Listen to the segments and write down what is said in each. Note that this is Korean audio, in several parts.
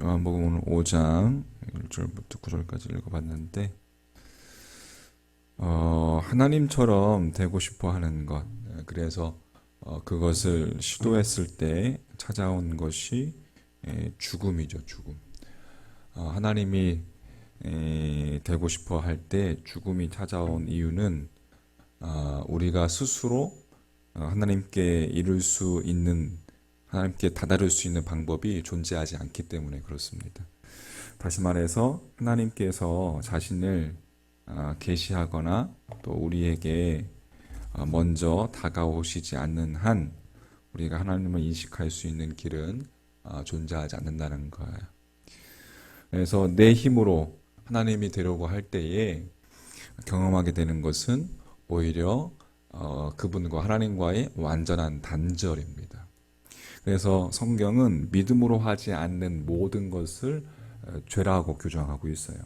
요한복음 오늘 5장 1절부터 9절까지 읽어봤는데, 하나님처럼 되고 싶어 하는 것, 그래서 그것을 시도했을 때 찾아온 것이 죽음이죠, 죽음. 하나님이 되고 싶어 할 때 죽음이 찾아온 이유는 우리가 스스로 하나님께 이룰 수 있는, 하나님께 다다를 수 있는 방법이 존재하지 않기 때문에 그렇습니다. 다시 말해서 하나님께서 자신을 계시하거나 또 우리에게 먼저 다가오시지 않는 한 우리가 하나님을 인식할 수 있는 길은 존재하지 않는다는 거예요. 그래서 내 힘으로 하나님이 되려고 할 때에 경험하게 되는 것은 오히려 그분과 하나님과의 완전한 단절입니다. 그래서 성경은 믿음으로 하지 않는 모든 것을 죄라고 규정하고 있어요.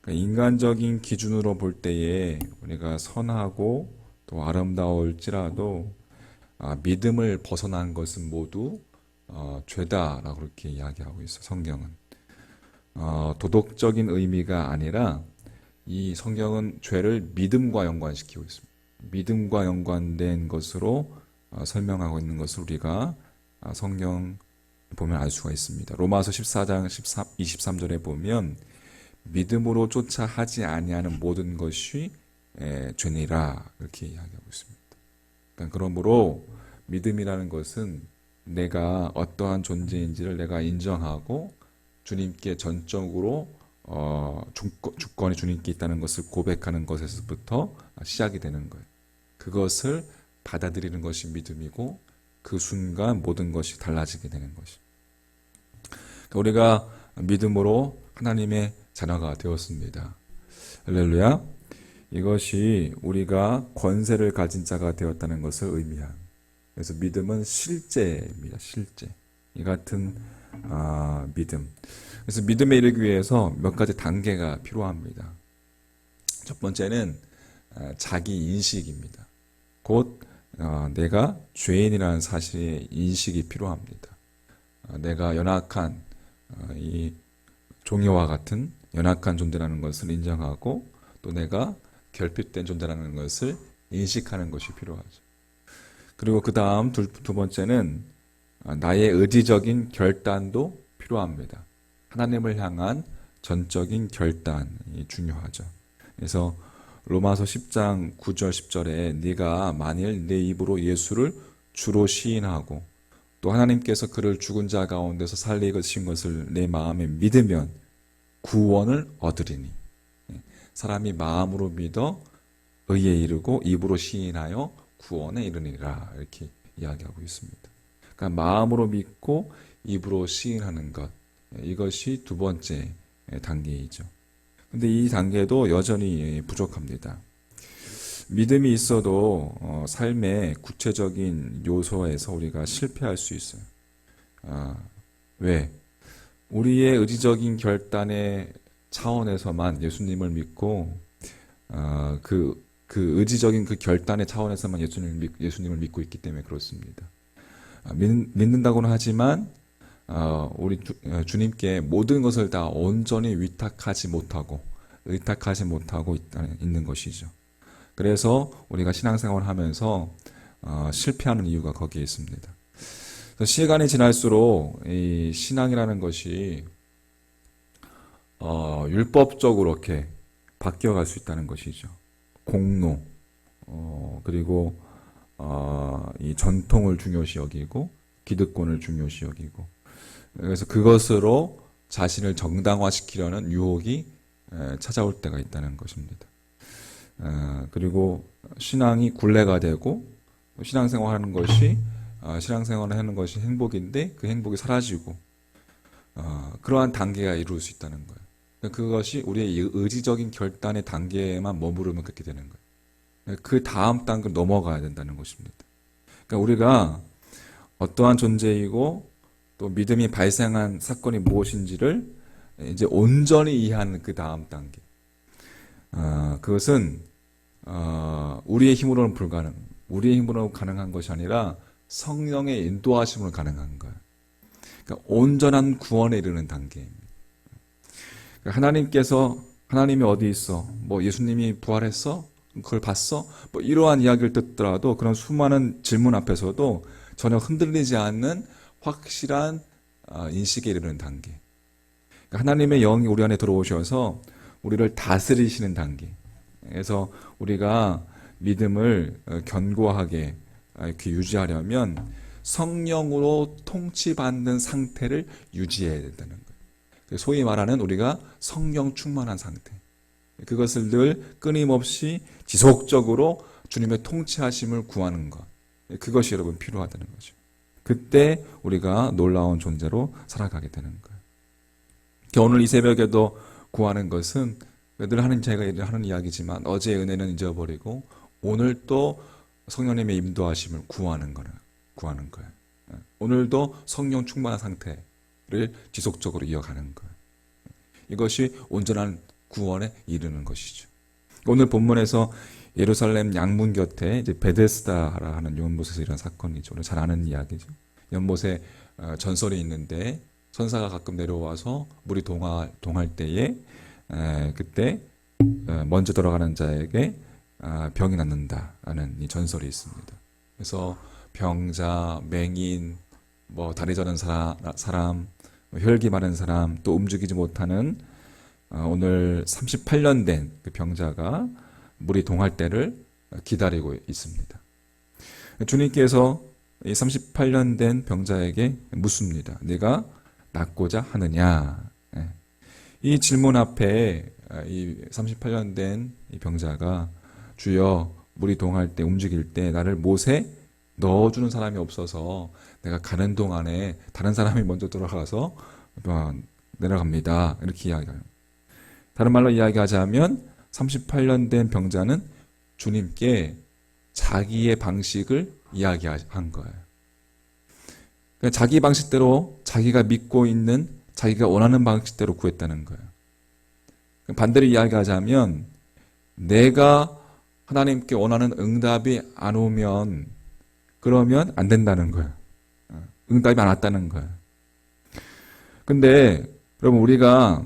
그러니까 인간적인 기준으로 볼 때에 우리가 선하고 또 아름다울지라도 믿음을 벗어난 것은 모두 죄다라고 그렇게 이야기하고 있어요. 성경은 도덕적인 의미가 아니라 이 성경은 죄를 믿음과 연관시키고 있습니다. 믿음과 연관된 것으로 설명하고 있는 것을 우리가 성경 보면 알 수가 있습니다. 로마서 14장 23절에 보면 믿음으로 쫓아 하지 아니하는 모든 것이 죄니라 이렇게 이야기하고 있습니다. 그러니까 그러므로 믿음이라는 것은 내가 어떠한 존재인지를 내가 인정하고 주님께 전적으로 주권이 주님께 있다는 것을 고백하는 것에서부터 시작이 되는 거예요. 그것을 받아들이는 것이 믿음이고 그 순간 모든 것이 달라지게 되는 것이. 그러니까 우리가 믿음으로 하나님의 자녀가 되었습니다. 할렐루야. 이것이 우리가 권세를 가진 자가 되었다는 것을 의미한. 그래서 믿음은 실제입니다. 실제. 이 같은 믿음. 그래서 믿음에 이르기 위해서 몇 가지 단계가 필요합니다. 첫 번째는 자기 인식입니다. 곧 내가 죄인이라는 사실의 인식이 필요합니다. 내가 연약한 이 종이와 같은 연약한 존재라는 것을 인정하고 또 내가 결핍된 존재라는 것을 인식하는 것이 필요하죠. 그리고 그 다음 두 번째는 나의 의지적인 결단도 필요합니다. 하나님을 향한 전적인 결단이 중요하죠. 그래서 로마서 10장 9절 10절에 네가 만일 내 입으로 예수를 주로 시인하고 또 하나님께서 그를 죽은 자 가운데서 살리신 것을 내 마음에 믿으면 구원을 얻으리니. 사람이 마음으로 믿어 의에 이르고 입으로 시인하여 구원에 이르니라 이렇게 이야기하고 있습니다. 그러니까 마음으로 믿고 입으로 시인하는 것, 이것이 두 번째 단계이죠. 근데 이 단계도 여전히 부족합니다. 믿음이 있어도 삶의 구체적인 요소에서 우리가 실패할 수 있어요. 왜? 우리의 의지적인 결단의 차원에서만 예수님을 믿고 그 의지적인 그 결단의 차원에서만 예수님을 믿고 있기 때문에 그렇습니다. 믿는다고는 하지만 우리 주님께 모든 것을 다 온전히 의탁하지 못하고 있는 것이죠. 그래서 우리가 신앙생활을 하면서 실패하는 이유가 거기에 있습니다. 시간이 지날수록 이 신앙이라는 것이 율법적으로 이렇게 바뀌어갈 수 있다는 것이죠. 공로, 그리고 이 전통을 중요시 여기고 기득권을 중요시 여기고, 그래서 그것으로 자신을 정당화시키려는 유혹이 찾아올 때가 있다는 것입니다. 그리고 신앙이 굴레가 되고 신앙생활을 하는 것이 행복인데 그 행복이 사라지고 그러한 단계가 이룰 수 있다는 거예요. 그것이 우리의 의지적인 결단의 단계에만 머무르면 그렇게 되는 거예요. 그 다음 단계로 넘어가야 된다는 것입니다. 그러니까 우리가 어떠한 존재이고 또 믿음이 발생한 사건이 무엇인지를 이제 온전히 이해하는 그 다음 단계. 그것은 우리의 힘으로는 우리의 힘으로 가능한 것이 아니라 성령의 인도하심으로 가능한 거예요. 그러니까 온전한 구원에 이르는 단계입니다. 그러니까 하나님이 어디 있어? 뭐 예수님이 부활했어? 그걸 봤어? 뭐 이러한 이야기를 듣더라도 그런 수많은 질문 앞에서도 전혀 흔들리지 않는 확실한 인식에 이르는 단계. 그러니까 하나님의 영이 우리 안에 들어오셔서 우리를 다스리시는 단계. 그래서 우리가 믿음을 견고하게 이렇게 유지하려면 성령으로 통치받는 상태를 유지해야 된다는 거예요. 소위 말하는 우리가 성령 충만한 상태. 그것을 늘 끊임없이 지속적으로 주님의 통치하심을 구하는 것. 그것이 여러분 필요하다는 거죠. 그때 우리가 놀라운 존재로 살아가게 되는 거예요. 오늘 이 새벽에도 구하는 것은 늘 제가 하는 이야기지만 어제의 은혜는 잊어버리고 오늘 또 성령님의 인도하심을 구하는 거예요. 오늘도 성령 충만한 상태를 지속적으로 이어가는 거예요. 이것이 온전한 구원에 이르는 것이죠. 오늘 본문에서 예루살렘 양문 곁에 이제 베데스다라 하는 연못에서 일어난 사건이죠. 우리가 잘 아는 이야기죠. 연못에 전설이 있는데 선사가 가끔 내려와서 물이 동할 때에 그때 먼저 들어가는 자에게 병이 낫는다라는 이 전설이 있습니다. 그래서 병자, 맹인, 뭐 다리 저는 사람, 혈기 마른 사람, 또 움직이지 못하는 오늘 38년 된 그 병자가 물이 동할 때를 기다리고 있습니다. 주님께서 이 38년 된 병자에게 묻습니다. 네가 낫고자 하느냐? 이 질문 앞에 이 38년 된 이 병자가 주여 물이 동할 때 움직일 때 나를 못에 넣어주는 사람이 없어서 내가 가는 동안에 다른 사람이 먼저 들어가서 내려갑니다. 이렇게 이야기해요. 다른 말로 이야기하자면 38년 된 병자는 주님께 자기의 방식을 이야기한 거예요. 그러니까 자기 방식대로 자기가 믿고 있는 자기가 원하는 방식대로 구했다는 거예요. 반대로 이야기하자면 내가 하나님께 원하는 응답이 안 오면 그러면 안 된다는 거예요. 응답이 안 왔다는 거예요. 근데 여러분 우리가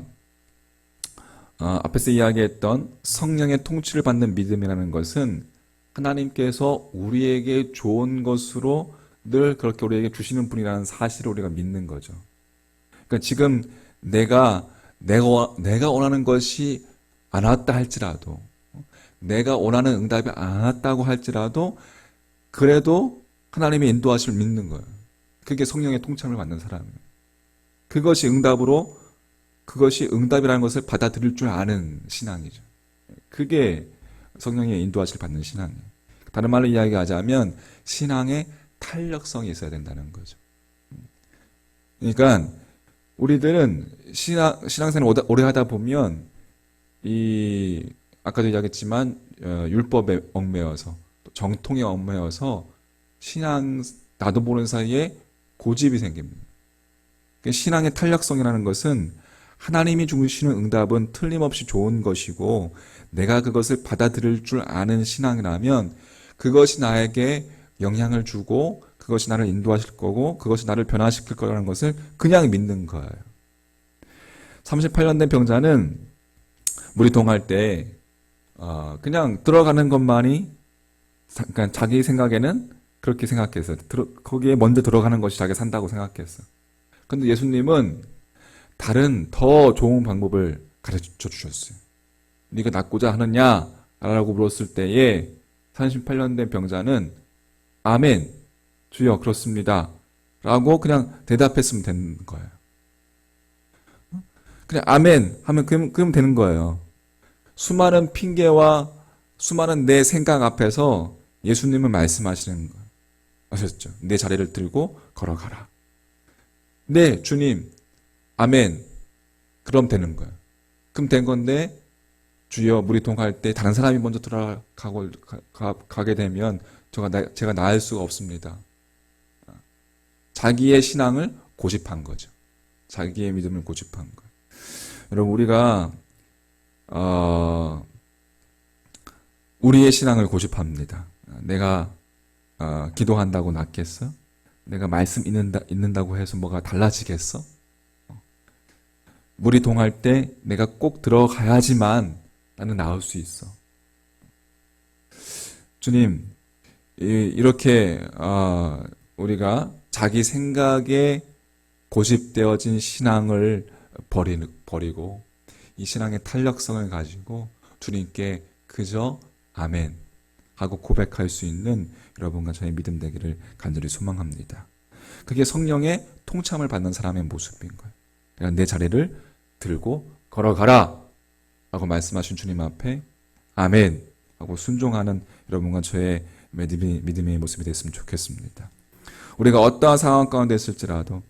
앞에서 이야기했던 성령의 통치를 받는 믿음이라는 것은 하나님께서 우리에게 좋은 것으로 늘 그렇게 우리에게 주시는 분이라는 사실을 우리가 믿는 거죠. 그러니까 지금 내가 원하는 것이 안 왔다 할지라도 내가 원하는 응답이 안 왔다고 할지라도 그래도 하나님의 인도하심을 믿는 거예요. 그게 성령의 통참을 받는 사람이에요. 그것이 응답이라는 것을 받아들일 줄 아는 신앙이죠. 그게 성령의 인도하심을 받는 신앙이에요. 다른 말로 이야기하자면 신앙의 탄력성이 있어야 된다는 거죠. 그러니까 우리들은 신앙생활 오래 하다 보면 아까도 이야기했지만 율법에 얽매여서 정통에 얽매여서 나도 모르는 사이에 고집이 생깁니다. 신앙의 탄력성이라는 것은 하나님이 주시는 응답은 틀림없이 좋은 것이고 내가 그것을 받아들일 줄 아는 신앙이라면 그것이 나에게 영향을 주고 그것이 나를 인도하실 거고 그것이 나를 변화시킬 거라는 것을 그냥 믿는 거예요. 38년 된 병자는 물이 동할 때 그냥 들어가는 것만이 그러니까 자기 생각에는 그렇게 생각했어요. 거기에 먼저 들어가는 것이 자기가 산다고 생각했어요. 근데 예수님은 다른 더 좋은 방법을 가르쳐 주셨어요. 네가 낫고자 하느냐? 라고 물었을 때에 38년 된 병자는 아멘, 주여 그렇습니다. 라고 그냥 대답했으면 되는 거예요. 그냥 아멘 하면 그럼 되는 거예요. 수많은 핑계와 수많은 내 생각 앞에서 예수님은 말씀하시는 거예요. 아셨죠? 내 자리를 들고 걸어가라. 네, 주님. 아멘. 그럼 되는 거예요. 그럼 된 건데 주여 물이 동할 때 다른 사람이 먼저 가게 되면 제가 나을 수가 없습니다. 자기의 신앙을 고집한 거죠. 자기의 믿음을 고집한 거예요. 여러분 우리가 우리의 신앙을 고집합니다. 내가 기도한다고 낫겠어? 내가 말씀 읽는다고 해서 뭐가 달라지겠어? 물이 동할 때 내가 꼭 들어가야지만 나는 나올 수 있어. 주님, 이렇게 우리가 자기 생각에 고집되어진 신앙을 버리고 이 신앙의 탄력성을 가지고 주님께 그저 아멘 하고 고백할 수 있는 여러분과 저의 믿음 되기를 간절히 소망합니다. 그게 성령의 통참을 받는 사람의 모습인 거예요. 그러니까 내 자리를 들고 걸어가라 라고 말씀하신 주님 앞에 아멘 하고 순종하는 여러분과 저의 믿음의 모습이 됐으면 좋겠습니다. 우리가 어떠한 상황 가운데 있을지라도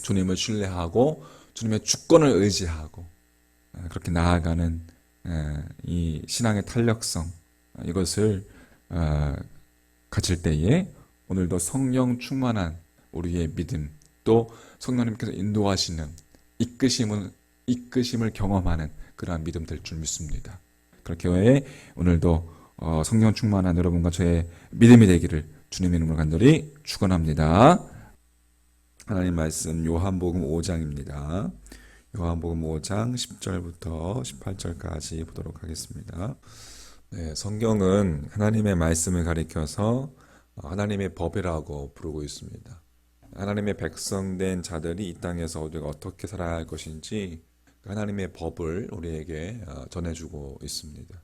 주님을 신뢰하고 주님의 주권을 의지하고 그렇게 나아가는 이 신앙의 탄력성, 이것을 가질 때에 오늘도 성령 충만한 우리의 믿음, 또 성령님께서 인도하시는 이끄심을 경험하는 그러한 믿음 될 줄 믿습니다. 그렇게 오늘도 성령 충만한 여러분과 저의 믿음이 되기를 주님의 이름으로 간절히 축원합니다. 하나님 말씀 요한복음 5장입니다. 요한복음 5장 10절부터 18절까지 보도록 하겠습니다. 네, 성경은 하나님의 말씀을 가리켜서 하나님의 법이라고 부르고 있습니다. 하나님의 백성된 자들이 이 땅에서 우리가 어떻게 살아야 할 것인지 하나님의 법을 우리에게 전해주고 있습니다.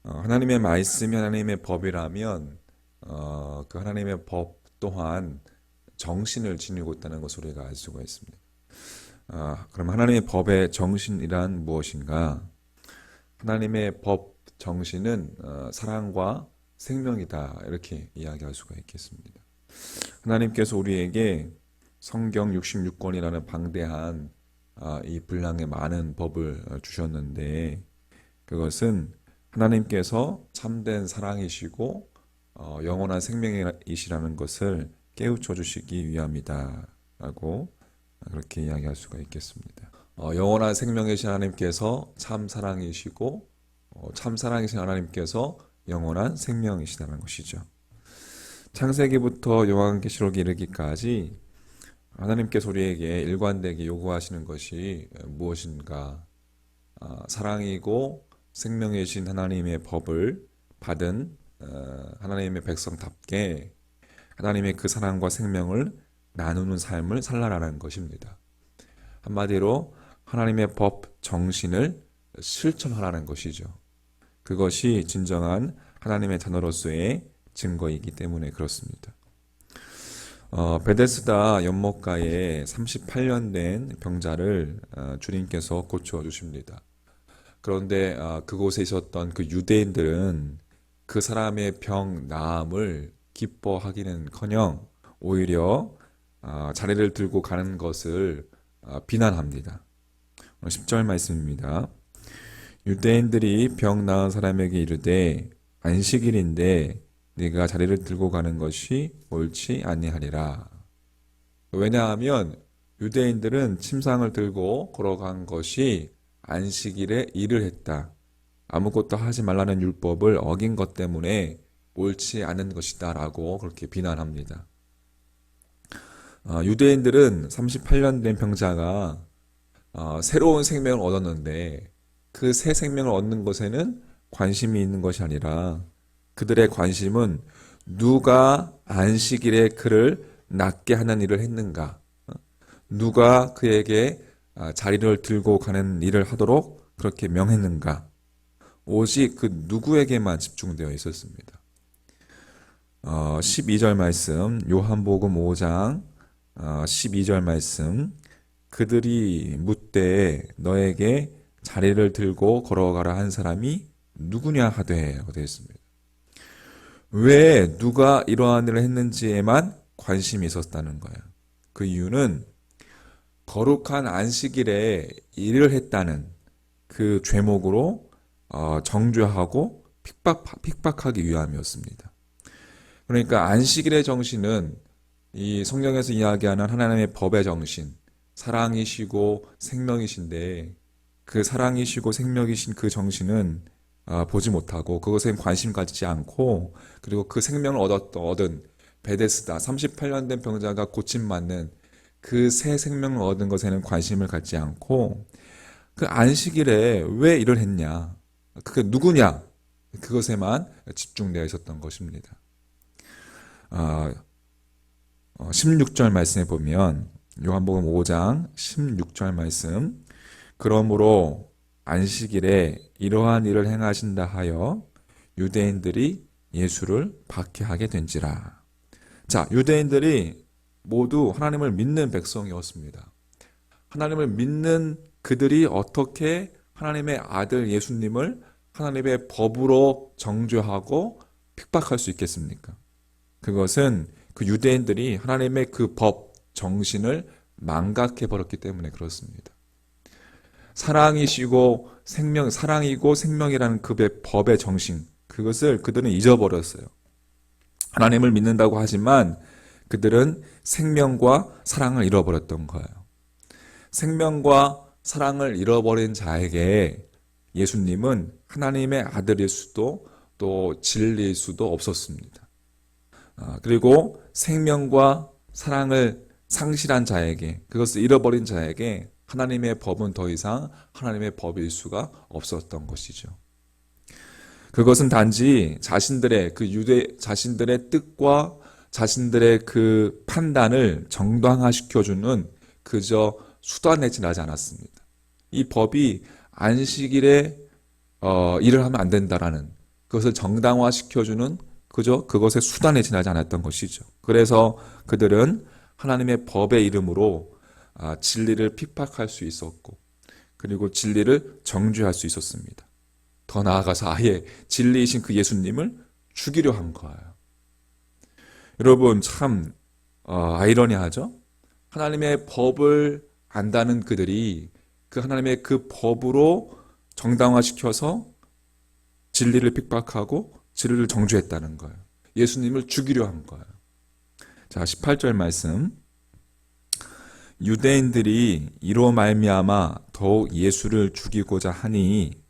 하나님의 말씀이 하나님의 법이라면 그 하나님의 법 또한 정신을 지니고 있다는 것을 우리가 알 수가 있습니다. 그럼 하나님의 법의 정신이란 무엇인가? 하나님의 법 정신은 사랑과 생명이다, 이렇게 이야기할 수가 있겠습니다. 하나님께서 우리에게 성경 66권이라는 방대한 이 분량의 많은 법을 주셨는데 그것은 하나님께서 참된 사랑이시고 영원한 생명이시라는 것을 깨우쳐 주시기 위함이다 라고 그렇게 이야기할 수가 있겠습니다. 영원한 생명이신 하나님께서 참 사랑이시고 참 사랑이신 하나님께서 영원한 생명이시다는 것이죠. 창세기부터 요한계시록에 이르기까지 하나님께서 우리에게 일관되게 요구하시는 것이 무엇인가? 사랑이고 생명이신 하나님의 법을 받은 하나님의 백성답게 하나님의 그 사랑과 생명을 나누는 삶을 살라라는 것입니다. 한마디로 하나님의 법 정신을 실천하라는 것이죠. 그것이 진정한 하나님의 자녀로서의 증거이기 때문에 그렇습니다. 베데스다 연못가에 38년 된 병자를 주님께서 고쳐주십니다. 그런데 그곳에 있었던 그 유대인들은 그 사람의 병 나음을 기뻐하기는커녕 오히려 자리를 들고 가는 것을 비난합니다. 10절 말씀입니다. 유대인들이 병 나은 사람에게 이르되 안식일인데 네가 자리를 들고 가는 것이 옳지 아니하리라. 왜냐하면 유대인들은 침상을 들고 걸어간 것이 안식일에 일을 했다. 아무것도 하지 말라는 율법을 어긴 것 때문에 옳지 않은 것이다 라고 그렇게 비난합니다. 유대인들은 38년 된 병자가 새로운 생명을 얻었는데 그 새 생명을 얻는 것에는 관심이 있는 것이 아니라 그들의 관심은 누가 안식일에 그를 낫게 하는 일을 했는가, 누가 그에게 자리를 들고 가는 일을 하도록 그렇게 명했는가, 오직 그 누구에게만 집중되어 있었습니다. 12절 말씀, 요한복음 5장 12절 말씀, 그들이 묻되 너에게 자리를 들고 걸어가라 한 사람이 누구냐 하되 되어 있습니다. 왜 누가 이러한 일을 했는지에만 관심이 있었다는 거예요. 그 이유는 거룩한 안식일에 일을 했다는 그 죄목으로 정죄하고 핍박하기 위함이었습니다. 그러니까 안식일의 정신은 이 성경에서 이야기하는 하나님의 법의 정신, 사랑이시고 생명이신데 그 사랑이시고 생명이신 그 정신은 보지 못하고 그것에 관심 가지지 않고 그리고 그 생명을 얻은 베데스다 38년 된 병자가 고침받는 그 새 생명을 얻은 것에는 관심을 갖지 않고 그 안식일에 왜 일을 했냐, 그게 누구냐, 그것에만 집중되어 있었던 것입니다. 16절 말씀에 보면 요한복음 5장 16절 말씀, 그러므로 안식일에 이러한 일을 행하신다 하여 유대인들이 예수를 박해하게 된지라. 자, 유대인들이 모두 하나님을 믿는 백성이었습니다. 하나님을 믿는 그들이 어떻게 하나님의 아들 예수님을 하나님의 법으로 정죄하고 핍박할 수 있겠습니까? 그것은 그 유대인들이 하나님의 그 법, 정신을 망각해 버렸기 때문에 그렇습니다. 사랑이시고 생명, 사랑이고 생명이라는 그 법의 정신, 그것을 그들은 잊어버렸어요. 하나님을 믿는다고 하지만 그들은 생명과 사랑을 잃어버렸던 거예요. 생명과 사랑을 잃어버린 자에게 예수님은 하나님의 아들일 수도 또 진리일 수도 없었습니다. 그리고 생명과 사랑을 상실한 자에게, 그것을 잃어버린 자에게 하나님의 법은 더 이상 하나님의 법일 수가 없었던 것이죠. 그것은 단지 자신들의 자신들의 뜻과 자신들의 그 판단을 정당화시켜주는 그저 수단에 지나지 않았습니다. 이 법이 안식일에 일을 하면 안 된다라는 그것을 정당화시켜주는 그저 그것의 수단에 지나지 않았던 것이죠. 그래서 그들은 하나님의 법의 이름으로 진리를 핍박할 수 있었고, 그리고 진리를 정죄할 수 있었습니다. 더 나아가서 아예 진리이신 그 예수님을 죽이려 한 거예요. 여러분, 참 아이러니하죠? 하나님의 법을 안다는 그들이 그 하나님의 그 법으로 정당화시켜서 진리를 핍박하고 진리를 정죄했다는 거예요. 예수님을 죽이려 한 거예요. 자, 18절 말씀. 유대인들이 이로 말미암아 더욱 예수를 죽이고자 하니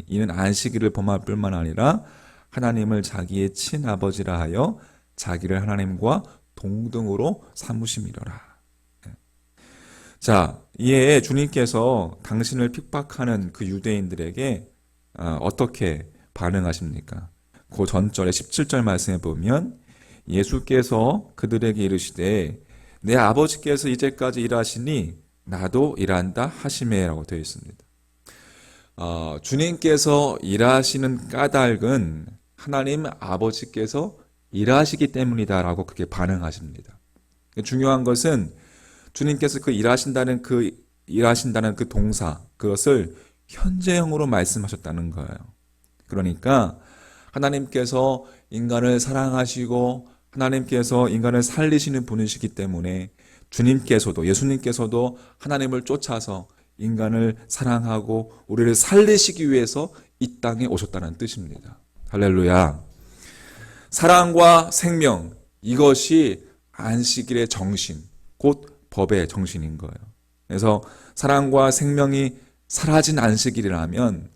이는 안식일을 범할 뿐만 아니라 하나님을 자기의 친아버지라 하여 자기를 하나님과 동등으로 삼으심이로라. 자, 이에 주님께서 당신을 핍박하는 그 유대인들에게 어떻게 반응하십니까? 그 전절에 17절 말씀에 보면 예수께서 그들에게 이르시되 내 아버지께서 이제까지 일하시니 나도 일한다 하시매라고 되어 있습니다. 주님께서 일하시는 까닭은 하나님 아버지께서 일하시기 때문이다라고 그렇게 반응하십니다. 중요한 것은 주님께서 그 일하신다는 그 동사, 그것을 현재형으로 말씀하셨다는 거예요. 그러니까 하나님께서 인간을 사랑하시고 하나님께서 인간을 살리시는 분이시기 때문에 예수님께서도 하나님을 쫓아서 인간을 사랑하고 우리를 살리시기 위해서 이 땅에 오셨다는 뜻입니다. 할렐루야. 사랑과 생명, 이것이 안식일의 정신, 곧 법의 정신인 거예요. 그래서 사랑과 생명이 사라진 안식일이라면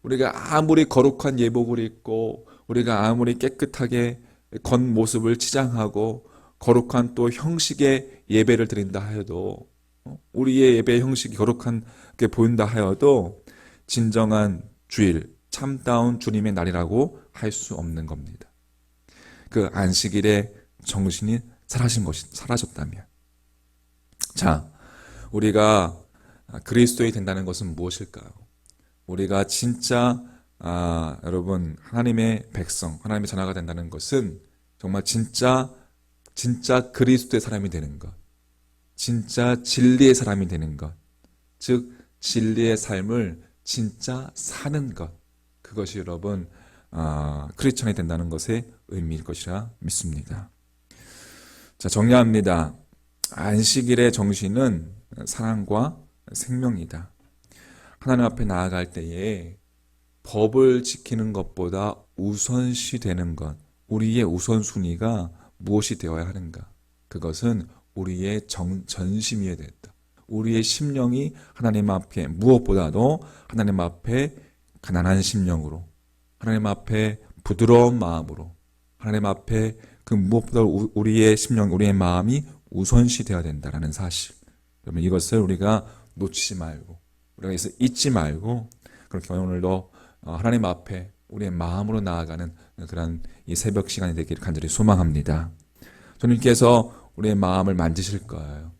우리가 아무리 거룩한 예복을 입고 우리가 아무리 깨끗하게 겉모습을 치장하고 거룩한 또 형식의 예배를 드린다 하여도, 우리의 예배 형식이 거룩하게 보인다 하여도 진정한 주일, 참다운 주님의 날이라고 할 수 없는 겁니다. 그 안식일의 정신이 사라졌다면. 자, 우리가 그리스도인이 된다는 것은 무엇일까요? 우리가 진짜 여러분 하나님의 백성, 하나님의 자녀가 된다는 것은 정말 진짜 그리스도의 사람이 되는 것, 진짜 진리의 사람이 되는 것, 즉 진리의 삶을 진짜 사는 것, 그것이 여러분 크리스천이 된다는 것의 의미일 것이라 믿습니다. 자, 정리합니다. 안식일의 정신은 사랑과 생명이다. 하나님 앞에 나아갈 때에 법을 지키는 것보다 우선시 되는 것, 우리의 우선순위가 무엇이 되어야 하는가? 그것은 우리의 전심이어야 된다. 우리의 심령이 하나님 앞에 무엇보다도 하나님 앞에 가난한 심령으로, 하나님 앞에 부드러운 마음으로, 하나님 앞에 그 무엇보다 우리의 심령, 우리의 마음이 우선시 되어야 된다라는 사실. 그러면 이것을 우리가 놓치지 말고, 우리가 이것을 잊지 말고, 그렇게 오늘도 하나님 앞에 우리의 마음으로 나아가는 그런 이 새벽 시간이 되기를 간절히 소망합니다. 주님께서 우리의 마음을 만지실 거예요.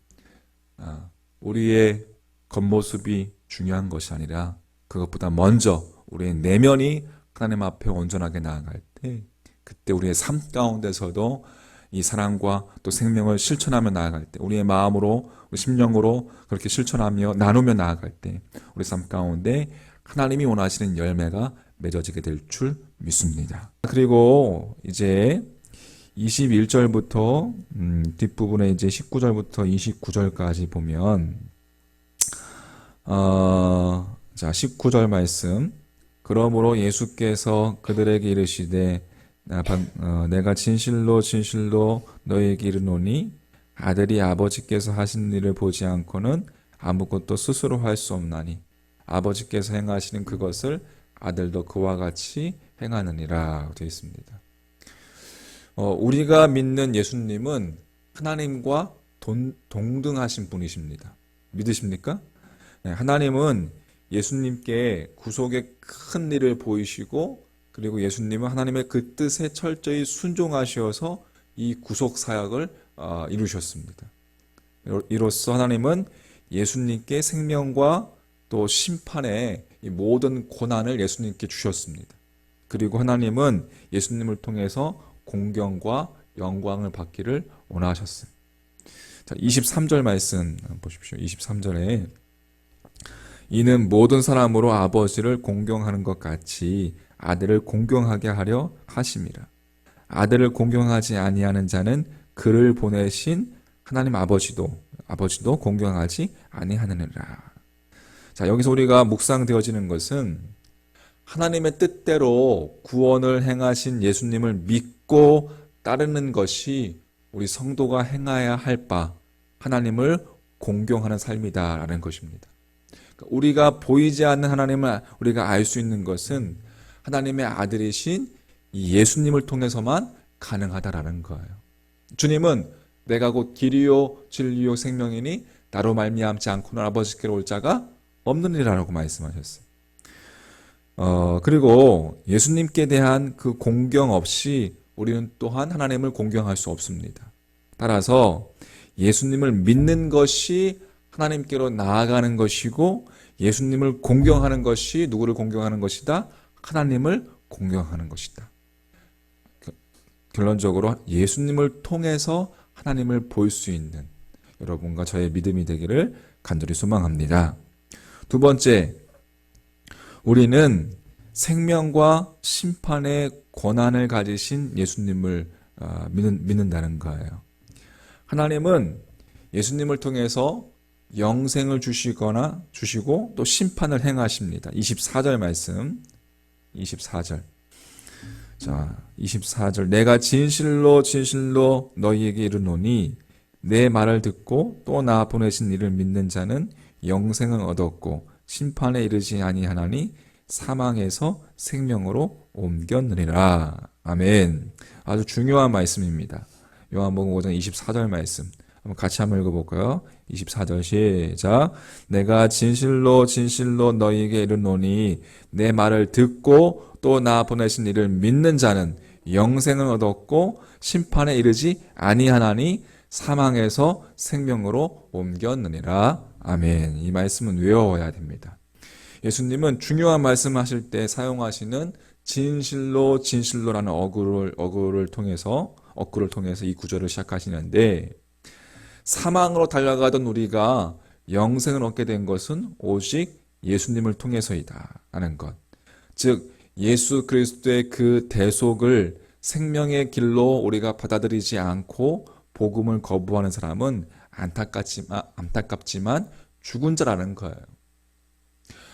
우리의 겉모습이 중요한 것이 아니라 그것보다 먼저 우리의 내면이 하나님 앞에 온전하게 나아갈 때, 그때 우리의 삶 가운데서도 이 사랑과 또 생명을 실천하며 나아갈 때, 우리의 마음으로, 우리 심령으로 그렇게 실천하며 나누며 나아갈 때 우리 삶 가운데 하나님이 원하시는 열매가 맺어지게 될 줄 믿습니다. 그리고 이제 21절부터 뒷부분에 이제 19절부터 29절까지 보면 자 19절 말씀. 그러므로 예수께서 그들에게 이르시되 내가 진실로 진실로 너희에게 이르노니 아들이 아버지께서 하신 일을 보지 않고는 아무것도 스스로 할 수 없나니 아버지께서 행하시는 그것을 아들도 그와 같이 행하느니라 되어 있습니다. 우리가 믿는 예수님은 하나님과 동등하신 분이십니다. 믿으십니까? 네, 하나님은 예수님께 구속의 큰 일을 보이시고, 그리고 예수님은 하나님의 그 뜻에 철저히 순종하셔서 이 구속 사역을 이루셨습니다. 이로써 하나님은 예수님께 생명과 또 심판의 이 모든 고난을 예수님께 주셨습니다. 그리고 하나님은 예수님을 통해서 공경과 영광을 받기를 원하셨어요. 자, 23절 말씀 보십시오. 23절에 이는 모든 사람으로 아버지를 공경하는 것 같이 아들을 공경하게 하려 하심이라. 아들을 공경하지 아니하는 자는 그를 보내신 하나님 아버지도 공경하지 아니하느니라. 자, 여기서 우리가 묵상되어지는 것은 하나님의 뜻대로 구원을 행하신 예수님을 믿고 따르는 것이 우리 성도가 행해야 할 바, 하나님을 공경하는 삶이다라는 것입니다. 우리가 보이지 않는 하나님을 우리가 알 수 있는 것은 하나님의 아들이신 이 예수님을 통해서만 가능하다라는 거예요. 주님은 내가 곧 길이요 진리요 생명이니 나로 말미암지 않고는 아버지께로 올 자가 없느니라라고 말씀하셨어요. 그리고 예수님께 대한 그 공경 없이 우리는 또한 하나님을 공경할 수 없습니다. 따라서 예수님을 믿는 것이 하나님께로 나아가는 것이고, 예수님을 공경하는 것이 누구를 공경하는 것이다? 하나님을 공경하는 것이다. 결론적으로 예수님을 통해서 하나님을 볼 수 있는 여러분과 저의 믿음이 되기를 간절히 소망합니다. 두 번째, 우리는 생명과 심판의 권한을 가지신 예수님을 믿는다는 거예요. 하나님은 예수님을 통해서 영생을 주시고 또 심판을 행하십니다. 24절 말씀. 24절. 자, 24절. 내가 진실로 진실로 너희에게 이르노니 내 말을 듣고 또 나 보내신 이를 믿는 자는 영생을 얻었고 심판에 이르지 아니하나니 사망에서 생명으로 옮겼느니라. 아멘. 아주 중요한 말씀입니다. 요한복음 5장 24절 말씀. 한번 같이 한번 읽어볼까요? 24절 시작. 내가 진실로 진실로 너희에게 이르노니 내 말을 듣고 또 나 보내신 이를 믿는 자는 영생을 얻었고 심판에 이르지 아니하나니 사망에서 생명으로 옮겼느니라. 아멘. 이 말씀은 외워야 됩니다. 예수님은 중요한 말씀하실 때 사용하시는 진실로 진실로라는 어구를 통해서 이 구절을 시작하시는데, 사망으로 달려가던 우리가 영생을 얻게 된 것은 오직 예수님을 통해서이다 하는 것. 즉 예수 그리스도의 그 대속을 생명의 길로 우리가 받아들이지 않고 복음을 거부하는 사람은 안타깝지만 죽은 자라는 거예요.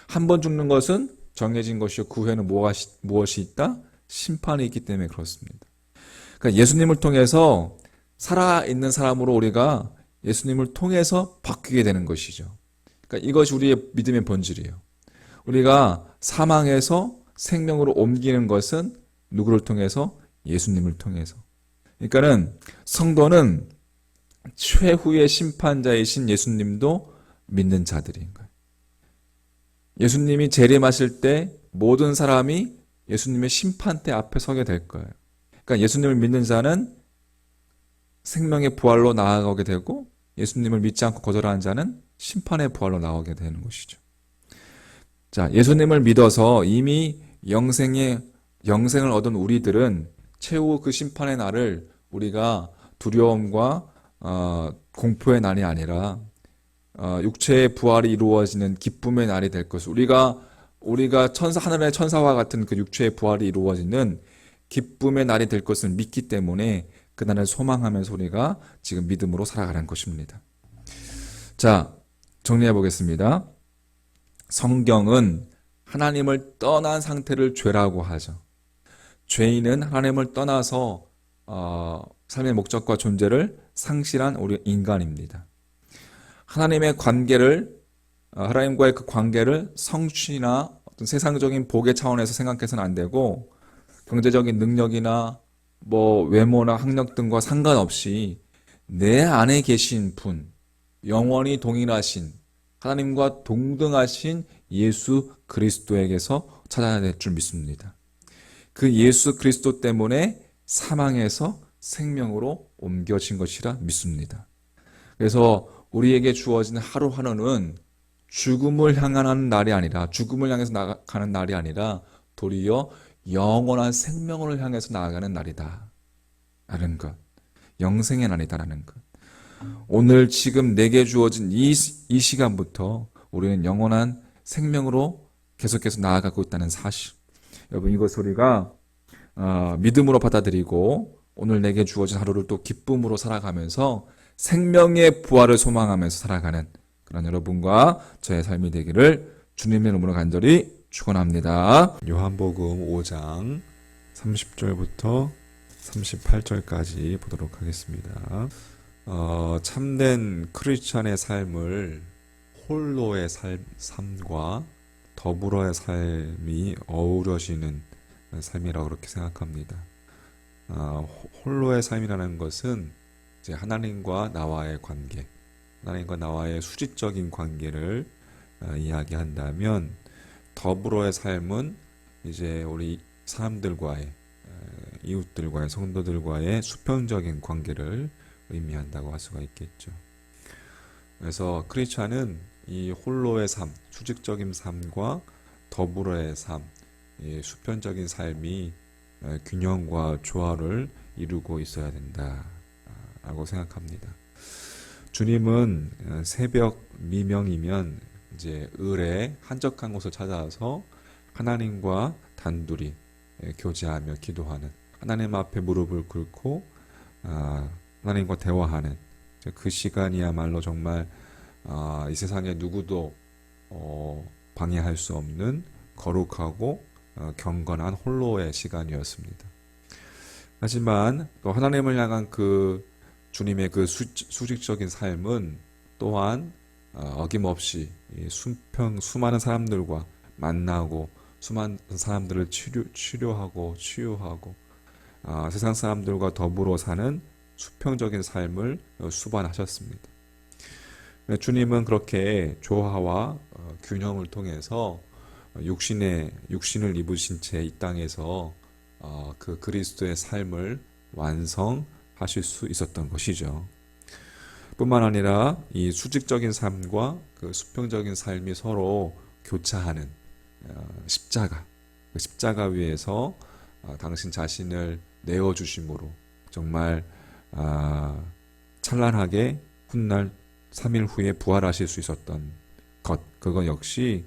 한 번 죽는 것은 정해진 것이요, 그 후에는 무엇이 있다? 심판이 있기 때문에 그렇습니다. 그러니까 예수님을 통해서 살아있는 사람으로 우리가 예수님을 통해서 바뀌게 되는 것이죠. 그러니까 이것이 우리의 믿음의 본질이에요. 우리가 사망에서 생명으로 옮기는 것은 누구를 통해서? 예수님을 통해서. 그러니까는 성도는 최후의 심판자이신 예수님도 믿는 자들인 거예요. 예수님이 재림하실 때 모든 사람이 예수님의 심판대 앞에 서게 될 거예요. 그러니까 예수님을 믿는 자는 생명의 부활로 나아가게 되고 예수님을 믿지 않고 거절하는 자는 심판의 부활로 나오게 되는 것이죠. 자, 예수님을 믿어서 이미 영생을 얻은 우리들은 최후 그 심판의 날을 우리가 두려움과 공포의 날이 아니라 육체의 부활이 이루어지는 기쁨의 날이 될 것을 우리가 하늘의 천사와 같은 그 육체의 부활이 이루어지는 기쁨의 날이 될 것을 믿기 때문에 그 날을 소망하면서 우리가 지금 믿음으로 살아가는 것입니다. 자, 정리해 보겠습니다. 성경은 하나님을 떠난 상태를 죄라고 하죠. 죄인은 하나님을 떠나서 삶의 목적과 존재를 상실한 우리 인간입니다. 하나님과의 그 관계를 성취나 어떤 세상적인 복의 차원에서 생각해서는 안 되고 경제적인 능력이나 외모나 학력 등과 상관없이 내 안에 계신 분, 영원히 동일하신 하나님과 동등하신 예수 그리스도에게서 찾아야 될 줄 믿습니다. 그 예수 그리스도 때문에 사망에서 생명으로 옮겨진 것이라 믿습니다. 그래서 우리에게 주어진 하루하루는 죽음을 향하는 날이 아니라 죽음을 향해서 나아가는 날이 아니라 도리어 영원한 생명을 향해서 나아가는 날이다 라는 것, 영생의 날이다라는 것. 오늘 지금 내게 주어진 이 시간부터 우리는 영원한 생명으로 계속해서 나아가고 있다는 사실, 여러분 이것을 우리가 믿음으로 받아들이고 오늘 내게 주어진 하루를 또 기쁨으로 살아가면서 생명의 부활을 소망하면서 살아가는 그런 여러분과 저의 삶이 되기를 주님의 이름으로 간절히 축원합니다. 요한복음 5장 30절부터 38절까지 보도록 하겠습니다. 참된 크리스찬의 삶을 홀로의 삶과 더불어의 삶이 어우러지는 삶이라고 그렇게 생각합니다. 홀로의 삶이라는 것은 이제 하나님과 나와의 관계, 하나님과 나와의 수직적인 관계를 이야기한다면, 더불어의 삶은 이제 우리 사람들과의, 이웃들과의, 성도들과의 수평적인 관계를 의미한다고 할 수가 있겠죠. 그래서 크리스찬은 이 홀로의 삶, 수직적인 삶과 더불어의 삶, 이 수평적인 삶이 균형과 조화를 이루고 있어야 된다라고 생각합니다. 주님은 새벽 미명이면 이제 을의 한적한 곳을 찾아서 하나님과 단둘이 교제하며 기도하는, 하나님 앞에 무릎을 꿇고 하나님과 대화하는 그 시간이야말로 정말 이 세상에 누구도 방해할 수 없는 거룩하고 경건한 홀로의 시간이었습니다. 하지만 또 하나님을 향한 그 주님의 그 수직적인 삶은 또한 어김없이 수많은 사람들과 만나고 수많은 사람들을 치료하고 치유하고 세상 사람들과 더불어 사는 수평적인 삶을 수반하셨습니다. 주님은 그렇게 조화와 균형을 통해서 육신을 입으신 채 이 땅에서 그 그리스도의 삶을 완성하실 수 있었던 것이죠. 뿐만 아니라 이 수직적인 삶과 그 수평적인 삶이 서로 교차하는 십자가, 그 십자가 위에서 당신 자신을 내어주심으로 정말 찬란하게 훗날 3일 후에 부활하실 수 있었던 것, 그건 역시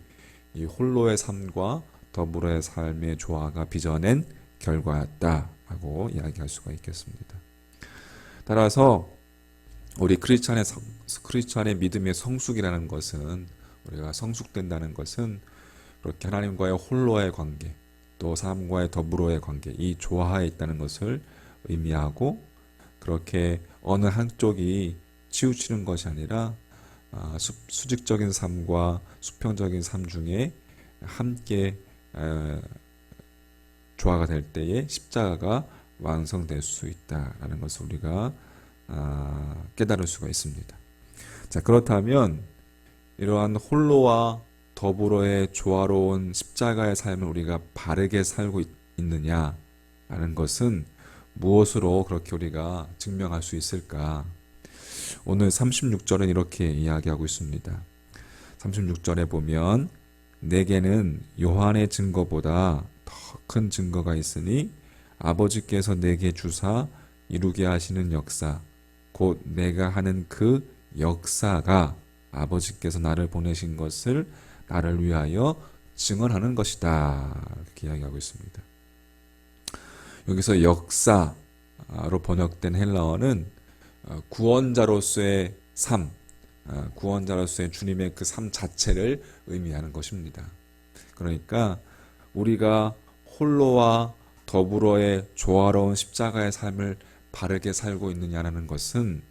이 홀로의 삶과 더불어의 삶의 조화가 빚어낸 결과였다라고 이야기할 수가 있겠습니다. 따라서 우리 크리스찬의 믿음의 성숙이라는 것은, 우리가 성숙된다는 것은 그렇게 하나님과의 홀로의 관계, 또 사람과의 더불어의 관계, 이 조화에 있다는 것을 의미하고, 그렇게 어느 한쪽이 치우치는 것이 아니라 수직적인 삶과 수평적인 삶 중에 함께 조화가 될 때에 십자가가 완성될 수 있다라는 것을 우리가 깨달을 수가 있습니다. 자, 그렇다면 이러한 홀로와 더불어의 조화로운 십자가의 삶을 우리가 바르게 살고 있느냐라는 것은 무엇으로 그렇게 우리가 증명할 수 있을까? 오늘 36절은 이렇게 이야기하고 있습니다. 36절에 보면 내게는 요한의 증거보다 더 큰 증거가 있으니 아버지께서 내게 주사 이루게 하시는 역사 곧 내가 하는 그 역사가 아버지께서 나를 보내신 것을 나를 위하여 증언하는 것이다. 이렇게 이야기하고 있습니다. 여기서 역사로 번역된 헬라어는 구원자로서의 삶, 구원자로서의 주님의 그 삶 자체를 의미하는 것입니다. 그러니까 우리가 홀로와 더불어의 조화로운 십자가의 삶을 바르게 살고 있느냐는 것은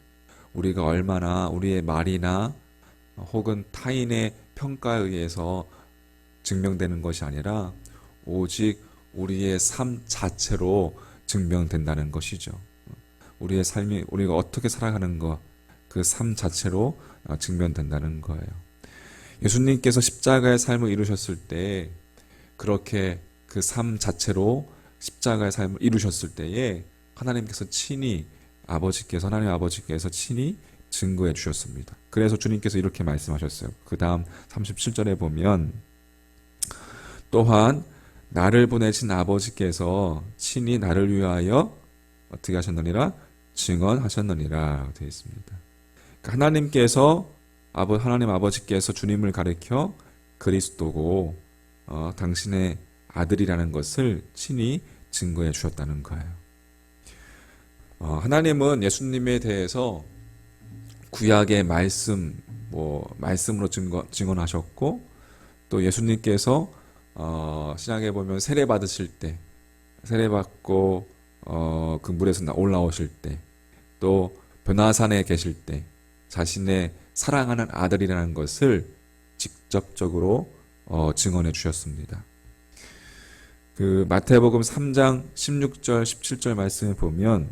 우리가 얼마나 우리의 말이나 혹은 타인의 평가에 의해서 증명되는 것이 아니라 오직 우리의 삶 자체로 증명된다는 것이죠. 우리의 삶이 우리가 어떻게 살아가는 것, 그 삶 자체로 증명된다는 거예요. 예수님께서 십자가의 삶을 이루셨을 때 그렇게 그 삶 자체로 십자가의 삶을 이루셨을 때에 하나님께서 친히 하나님 아버지께서 친히 증거해 주셨습니다. 그래서 주님께서 이렇게 말씀하셨어요. 그 다음 37절에 보면 또한 나를 보내신 아버지께서 친히 나를 위하여 어떻게 하셨느니라? 증언하셨느니라 되어 있습니다. 그러니까 하나님 아버지께서 주님을 가리켜 그리스도고 당신의 아들이라는 것을 친히 증거해 주셨다는 거예요. 하나님은 예수님에 대해서 구약의 말씀으로 증언하셨고 또 예수님께서 신약에 보면 세례 받으실 때, 세례 받고 그 물에서 올라오실 때, 또 변화산에 계실 때 자신의 사랑하는 아들이라는 것을 직접적으로 증언해 주셨습니다. 그 마태복음 3장 16절 17절 말씀에 보면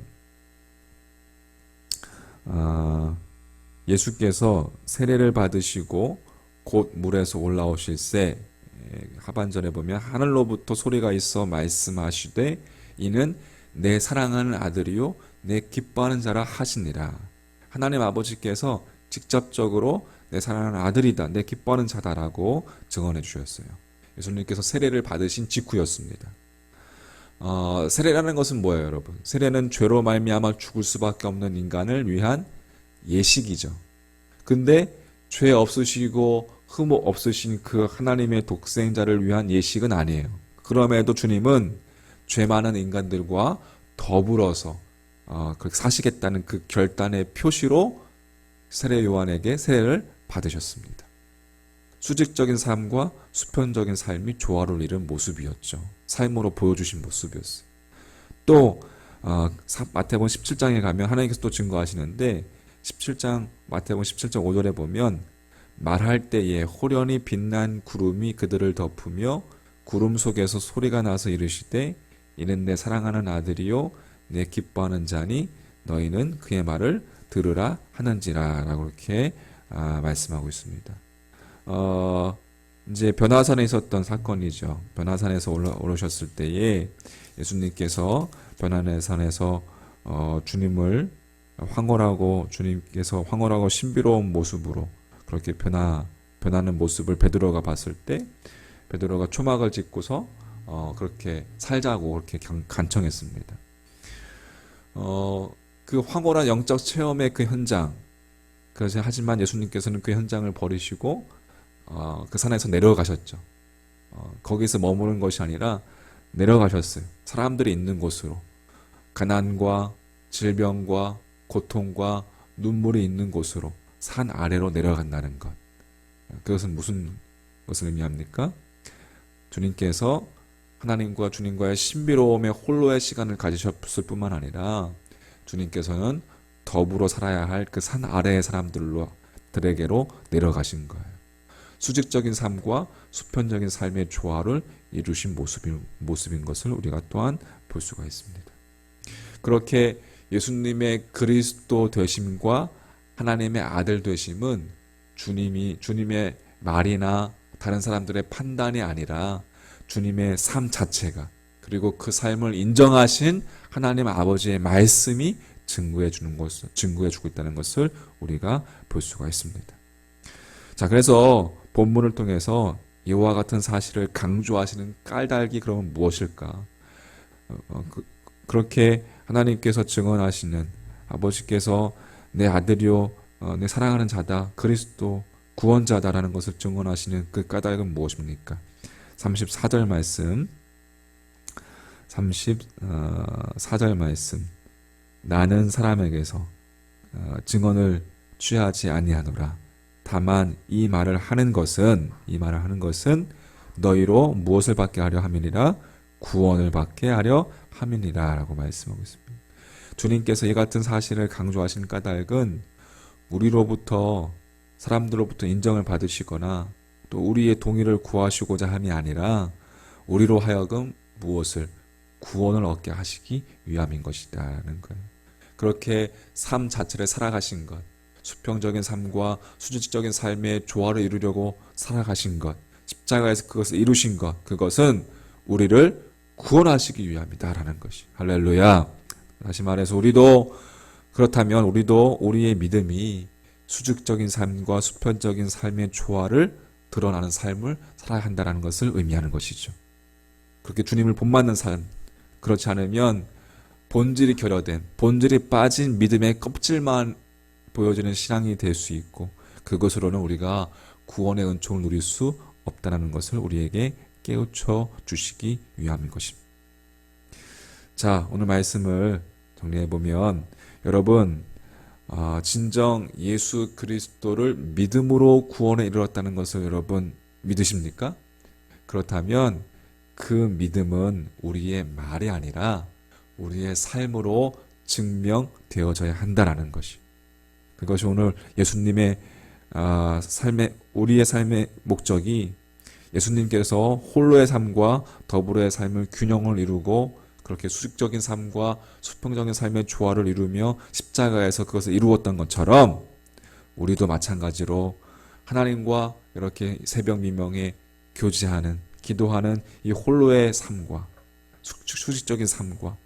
예수께서 세례를 받으시고 곧 물에서 올라오실새 하반절에 보면 하늘로부터 소리가 있어 말씀하시되 이는 내 사랑하는 아들이요 내 기뻐하는 자라 하시니라. 하나님 아버지께서 직접적으로 내 사랑하는 아들이다, 내 기뻐하는 자다라고 증언해 주셨어요. 예수님께서 세례를 받으신 직후였습니다. 세례라는 것은 뭐예요, 여러분? 세례는 죄로 말미암아 죽을 수밖에 없는 인간을 위한 예식이죠. 근데 죄 없으시고 흠 없으신 그 하나님의 독생자를 위한 예식은 아니에요. 그럼에도 주님은 죄 많은 인간들과 더불어서 그렇게 사시겠다는 그 결단의 표시로 세례 요한에게 세례를 받으셨습니다. 수직적인 삶과 수평적인 삶이 조화를 이룬 모습이었죠. 삶으로 보여주신 모습이었어요. 또 마태복음 17장에 가면 하나님께서 또 증거하시는데 마태복음 17장 5절에 보면 말할 때에 호련히 빛난 구름이 그들을 덮으며 구름 속에서 소리가 나서 이르시되 이는 내 사랑하는 아들이요 내 기뻐하는 자니 너희는 그의 말을 들으라 하는지라 라고 이렇게 말씀하고 있습니다. 이제 변화산에 있었던 사건이죠. 변화산에서 오르셨을 때에 예수님께서 변화산에서 주님께서 황홀하고 신비로운 모습으로 그렇게 변하는 모습을 베드로가 봤을 때 베드로가 초막을 짚고서 그렇게 살자고 그렇게 간청했습니다. 그 황홀한 영적 체험의 그 현장, 하지만 예수님께서는 그 현장을 버리시고 그 산에서 내려가셨죠. 거기서 머무는 것이 아니라 내려가셨어요. 사람들이 있는 곳으로. 가난과 질병과 고통과 눈물이 있는 곳으로 산 아래로 내려간다는 것. 그것은 무슨 것을 의미합니까? 주님께서 하나님과 주님과의 신비로움의 홀로의 시간을 가지셨을 뿐만 아니라 주님께서는 더불어 살아야 할 그 산 아래의 사람들에게로 내려가신 거예요. 수직적인 삶과 수평적인 삶의 조화를 이루신 모습인 것을 우리가 또한 볼 수가 있습니다. 그렇게 예수님의 그리스도 되심과 하나님의 아들 되심은 주님의 말이나 다른 사람들의 판단이 아니라 주님의 삶 자체가, 그리고 그 삶을 인정하신 하나님 아버지의 말씀이 증거해 주고 있다는 것을 우리가 볼 수가 있습니다. 자, 그래서 본문을 통해서 이와 같은 사실을 강조하시는 까닭이 그러면 무엇일까? 그렇게 하나님께서 증언하시는, 아버지께서 내 아들이요 내 사랑하는 자다, 그리스도 구원자다라는 것을 증언하시는 그 까닭은 무엇입니까? 34절 말씀, 34절 말씀. 나는 사람에게서 증언을 취하지 아니하노라. 다만 이 말을 하는 것은 너희로 무엇을 받게 하려 함이니라? 구원을 받게 하려 함이니라 라고 말씀하고 있습니다. 주님께서 이 같은 사실을 강조하신 까닭은 우리로부터, 사람들로부터 인정을 받으시거나 또 우리의 동의를 구하시고자 함이 아니라 우리로 하여금 무엇을? 구원을 얻게 하시기 위함인 것이다라는 거예요. 그렇게 삶 자체를 살아가신 것, 수평적인 삶과 수직적인 삶의 조화를 이루려고 살아가신 것, 십자가에서 그것을 이루신 것, 그것은 우리를 구원하시기 위함이다라는 것이. 할렐루야. 다시 말해서 그렇다면 우리도 우리의 믿음이 수직적인 삶과 수평적인 삶의 조화를 드러나는 삶을 살아야 한다는 것을 의미하는 것이죠. 그렇게 주님을 본받는 삶, 그렇지 않으면 본질이 결여된, 본질이 빠진 믿음의 껍질만 보여지는 신앙이 될 수 있고, 그것으로는 우리가 구원의 은총을 누릴 수 없다는 것을 우리에게 깨우쳐 주시기 위함인 것입니다. 자, 오늘 말씀을 정리해보면, 여러분, 진정 예수 그리스도를 믿음으로 구원에 이르렀다는 것을 여러분 믿으십니까? 그렇다면 그 믿음은 우리의 말이 아니라 우리의 삶으로 증명되어져야 한다는 것이. 그것이 오늘 예수님의 우리의 삶의 목적이, 예수님께서 홀로의 삶과 더불어의 삶을 균형을 이루고 그렇게 수직적인 삶과 수평적인 삶의 조화를 이루며 십자가에서 그것을 이루었던 것처럼 우리도 마찬가지로 하나님과 이렇게 새벽 미명에 교제하는, 기도하는 이 홀로의 삶과 수직적인 삶과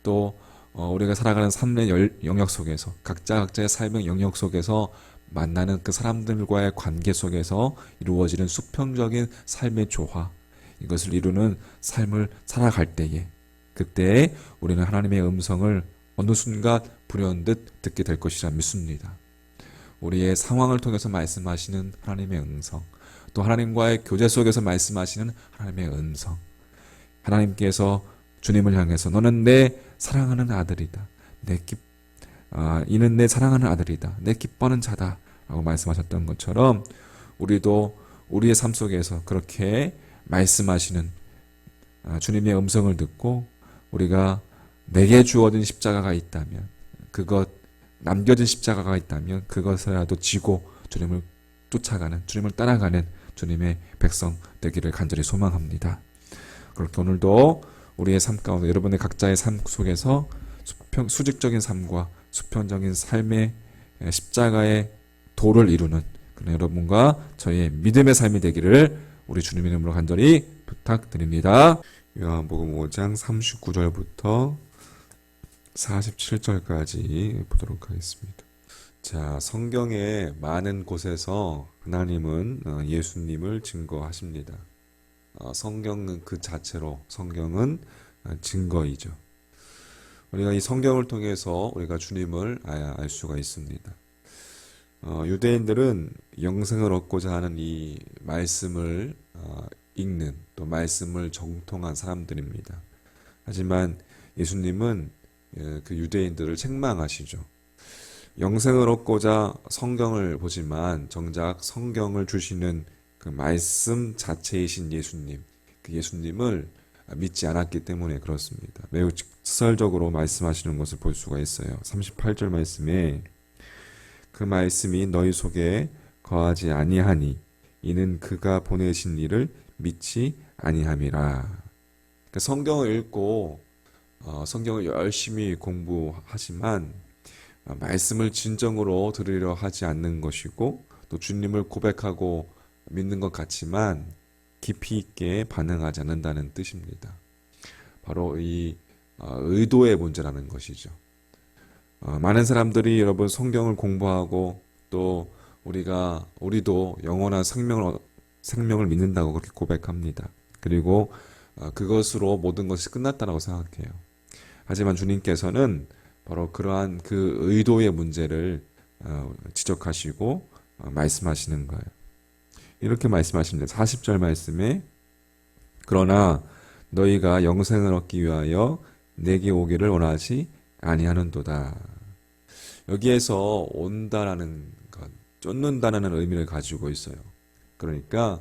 또 우리가 살아가는 삶의 영역 속에서, 각자의 삶의 영역 속에서 만나는 그 사람들과의 관계 속에서 이루어지는 수평적인 삶의 조화, 이것을 이루는 삶을 살아갈 때에, 그때 우리는 하나님의 음성을 어느 순간 불현듯 듣게 될 것이라 믿습니다. 우리의 상황을 통해서 말씀하시는 하나님의 음성, 또 하나님과의 교제 속에서 말씀하시는 하나님의 음성, 하나님께서 주님을 향해서 너는 내 사랑하는 아들이다, 이는 내 사랑하는 아들이다, 내 기뻐하는 자다 라고 말씀하셨던 것처럼 우리도 우리의 삶 속에서 그렇게 말씀하시는 주님의 음성을 듣고, 우리가 내게 주어진 십자가가 있다면, 남겨진 십자가가 있다면 그것이라도 지고 주님을 쫓아가는, 주님을 따라가는 주님의 백성 되기를 간절히 소망합니다. 그렇게 오늘도 우리의 삶 가운데, 여러분의 각자의 삶 속에서 수직적인 삶과 수평적인 삶의 십자가의 도를 이루는 그런 여러분과 저희의 믿음의 삶이 되기를 우리 주님 이름으로 간절히 부탁드립니다. 요한복음 5장 39절부터 47절까지 보도록 하겠습니다. 자, 성경의 많은 곳에서 하나님은 예수님을 증거하십니다. 성경은 그 자체로, 성경은 증거이죠. 우리가 이 성경을 통해서 우리가 주님을 알 수가 있습니다. 유대인들은 영생을 얻고자 하는 이 말씀을 읽는, 또 말씀을 정통한 사람들입니다. 하지만 예수님은 그 유대인들을 책망하시죠. 영생을 얻고자 성경을 보지만 정작 성경을 주시는 그 말씀 자체이신 예수님, 그 예수님을 믿지 않았기 때문에 그렇습니다. 매우 직설적으로 말씀하시는 것을 볼 수가 있어요. 38절 말씀에 그 말씀이 너희 속에 거하지 아니하니 이는 그가 보내신 이를 믿지 아니함이라. 그러니까 성경을 읽고 성경을 열심히 공부하지만 말씀을 진정으로 들으려 하지 않는 것이고 또 주님을 고백하고 믿는 것 같지만 깊이 있게 반응하지 않는다는 뜻입니다. 바로 이 의도의 문제라는 것이죠. 많은 사람들이 여러분 성경을 공부하고 또 우리도 영원한 생명을 믿는다고 그렇게 고백합니다. 그리고 그것으로 모든 것이 끝났다고 생각해요. 하지만 주님께서는 바로 그러한 그 의도의 문제를 지적하시고 말씀하시는 거예요. 이렇게 말씀하십니다. 40절 말씀에 그러나 너희가 영생을 얻기 위하여 내게 오기를 원하지 아니하는도다. 여기에서 온다라는 것, 쫓는다는 의미를 가지고 있어요. 그러니까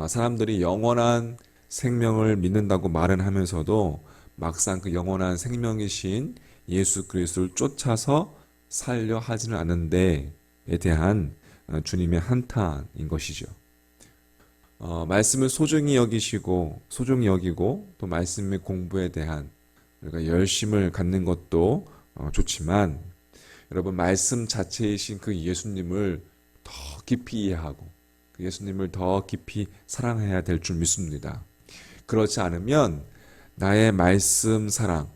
사람들이 영원한 생명을 믿는다고 말은 하면서도 막상 그 영원한 생명이신 예수 그리스도를 쫓아서 살려 하지는 않는 데에 대한 주님의 한탄인 것이죠. 말씀을 소중히 여기고 또 말씀의 공부에 대한 우리가 열심을 갖는 것도 좋지만 여러분 말씀 자체이신 그 예수님을 더 깊이 이해하고 그 예수님을 더 깊이 사랑해야 될 줄 믿습니다. 그렇지 않으면 나의 말씀 사랑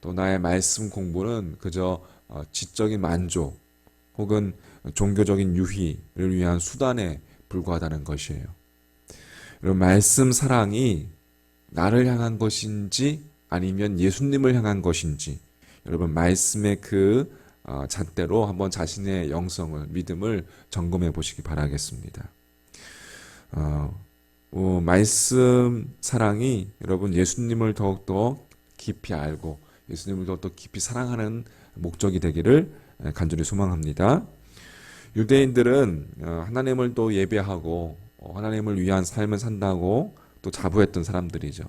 또 나의 말씀 공부는 그저 지적인 만족 혹은 종교적인 유희를 위한 수단에 불과하다는 것이에요. 여러분 말씀 사랑이 나를 향한 것인지 아니면 예수님을 향한 것인지 여러분 말씀의 그 잣대로 한번 자신의 영성을 믿음을 점검해 보시기 바라겠습니다. 말씀 사랑이 여러분 예수님을 더욱더 깊이 알고 예수님을 더욱더 깊이 사랑하는 목적이 되기를 간절히 소망합니다. 유대인들은 하나님을 또 예배하고 하나님을 위한 삶을 산다고 또 자부했던 사람들이죠.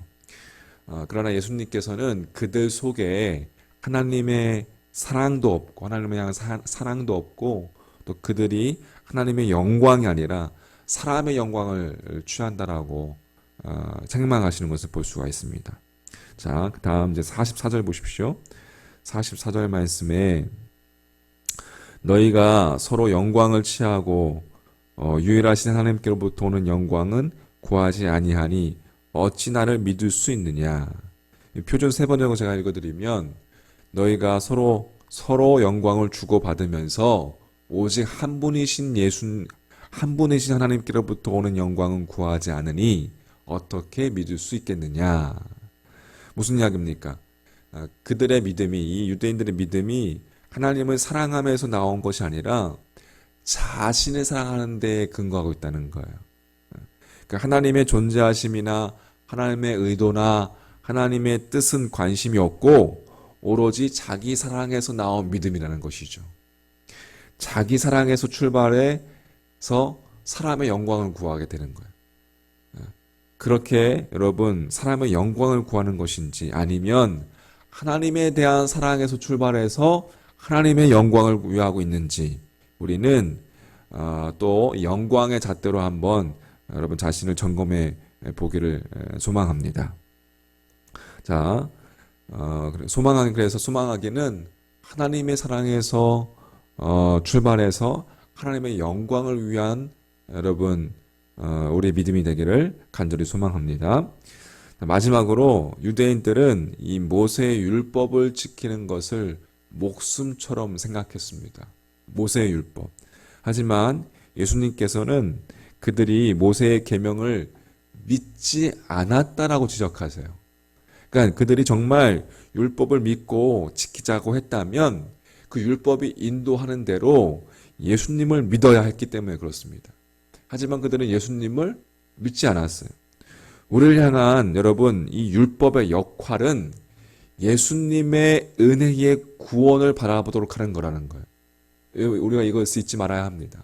그러나 예수님께서는 그들 속에 하나님의 사랑도 없고 하나님을 향한 사랑도 없고 또 그들이 하나님의 영광이 아니라 사람의 영광을 취한다라고 책망하시는 것을 볼 수가 있습니다. 자, 그 다음 이제 44절 보십시오. 44절 말씀에 너희가 서로 영광을 취하고 유일하신 하나님께로부터 오는 영광은 구하지 아니하니 어찌 나를 믿을 수 있느냐. 표준 세 번이라고 제가 읽어드리면 너희가 서로 영광을 주고받으면서 오직 한 분이신 하나님께로부터 오는 영광은 구하지 않으니 어떻게 믿을 수 있겠느냐. 무슨 이야기입니까? 그들의 믿음이 이 유대인들의 믿음이 하나님을 사랑하면서 나온 것이 아니라 자신을 사랑하는 데에 근거하고 있다는 거예요. 그러니까 하나님의 존재하심이나 하나님의 의도나 하나님의 뜻은 관심이 없고 오로지 자기 사랑에서 나온 믿음이라는 것이죠. 자기 사랑에서 출발해서 사람의 영광을 구하게 되는 거예요. 그렇게 여러분 사람의 영광을 구하는 것인지 아니면 하나님에 대한 사랑에서 출발해서 하나님의 영광을 위하고 있는지 우리는 또 영광의 잣대로 한번 여러분 자신을 점검해 보기를 소망합니다. 자, 소망하기는 하나님의 사랑에서 출발해서 하나님의 영광을 위한 여러분 우리의 믿음이 되기를 간절히 소망합니다. 마지막으로 유대인들은 이 모세의 율법을 지키는 것을 목숨처럼 생각했습니다. 모세의 율법. 하지만 예수님께서는 그들이 모세의 계명을 믿지 않았다라고 지적하세요. 그러니까 그들이 정말 율법을 믿고 지키자고 했다면 그 율법이 인도하는 대로 예수님을 믿어야 했기 때문에 그렇습니다. 하지만 그들은 예수님을 믿지 않았어요. 우리를 향한 여러분 이 율법의 역할은 예수님의 은혜의 구원을 바라보도록 하는 거라는 거예요. 우리가 이것을 잊지 말아야 합니다.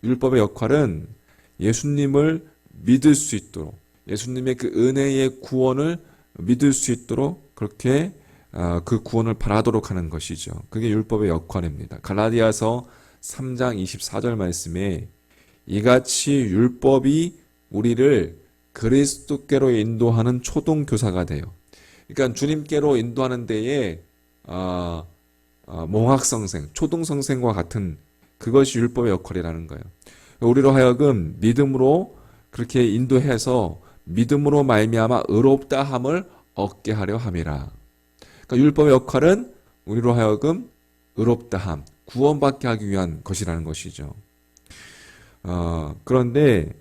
율법의 역할은 예수님을 믿을 수 있도록 예수님의 그 은혜의 구원을 믿을 수 있도록 그렇게 그 구원을 바라도록 하는 것이죠. 그게 율법의 역할입니다. 갈라디아서 3장 24절 말씀에 이같이 율법이 우리를 그리스도께로 인도하는 초동교사가 돼요. 그러니까 주님께로 인도하는 데에 몽학성생, 초등성생과 같은 그것이 율법의 역할이라는 거예요. 우리로 하여금 믿음으로 그렇게 인도해서 믿음으로 말미암아 의롭다함을 얻게 하려 함이라. 그러니까 율법의 역할은 우리로 하여금 의롭다함, 구원받게 하기 위한 것이라는 것이죠. 그런데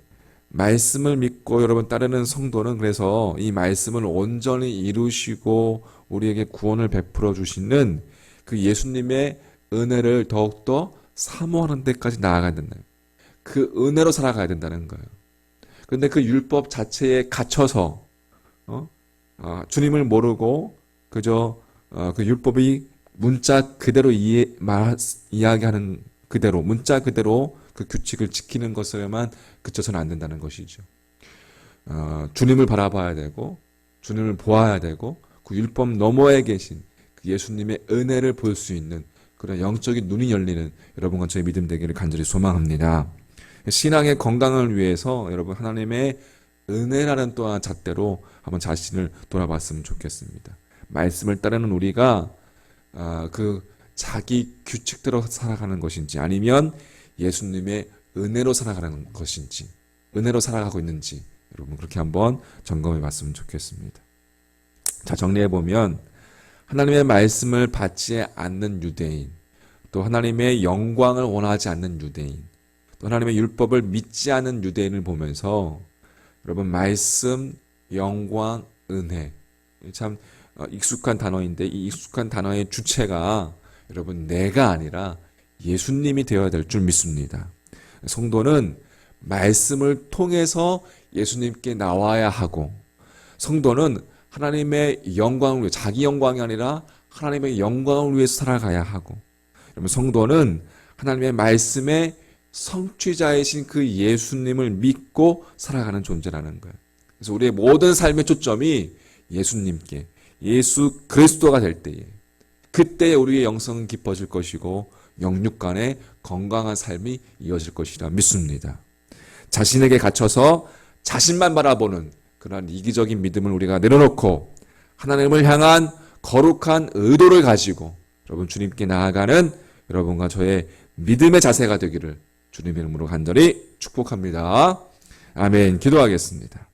말씀을 믿고 여러분 따르는 성도는 그래서 이 말씀을 온전히 이루시고 우리에게 구원을 베풀어 주시는 그 예수님의 은혜를 더욱더 사모하는 데까지 나아가야 된다. 그 은혜로 살아가야 된다는 거예요. 그런데 그 율법 자체에 갇혀서 주님을 모르고 그저 그 율법이 문자 그대로 이야기하는 그대로 문자 그대로 그 규칙을 지키는 것에만 그쳐서는 안 된다는 것이죠. 주님을 바라봐야 되고 주님을 보아야 되고 그 율법 너머에 계신 그 예수님의 은혜를 볼 수 있는 그런 영적인 눈이 열리는 여러분과 저의 믿음 되기를 간절히 소망합니다. 신앙의 건강을 위해서 여러분 하나님의 은혜라는 또한 잣대로 한번 자신을 돌아봤으면 좋겠습니다. 말씀을 따르는 우리가 그 자기 규칙대로 살아가는 것인지 아니면 예수님의 은혜로 살아가는 것인지 은혜로 살아가고 있는지 여러분 그렇게 한번 점검해 봤으면 좋겠습니다. 자, 정리해 보면 하나님의 말씀을 받지 않는 유대인, 또 하나님의 영광을 원하지 않는 유대인, 또 하나님의 율법을 믿지 않는 유대인을 보면서 여러분 말씀, 영광, 은혜 참 익숙한 단어인데 이 익숙한 단어의 주체가 여러분 내가 아니라 예수님이 되어야 될 줄 믿습니다. 성도는 말씀을 통해서 예수님께 나와야 하고 성도는 하나님의 영광을 위해 자기 영광이 아니라 하나님의 영광을 위해서 살아가야 하고 여러분 성도는 하나님의 말씀의 성취자이신 그 예수님을 믿고 살아가는 존재라는 거예요. 그래서 우리의 모든 삶의 초점이 예수님께 예수 그리스도가 될 때에 그때에 우리의 영성은 깊어질 것이고 영육 간의 건강한 삶이 이어질 것이라 믿습니다. 자신에게 갇혀서 자신만 바라보는 그러한 이기적인 믿음을 우리가 내려놓고 하나님을 향한 거룩한 의도를 가지고 여러분 주님께 나아가는 여러분과 저의 믿음의 자세가 되기를 주님의 이름으로 간절히 축복합니다. 아멘. 기도하겠습니다.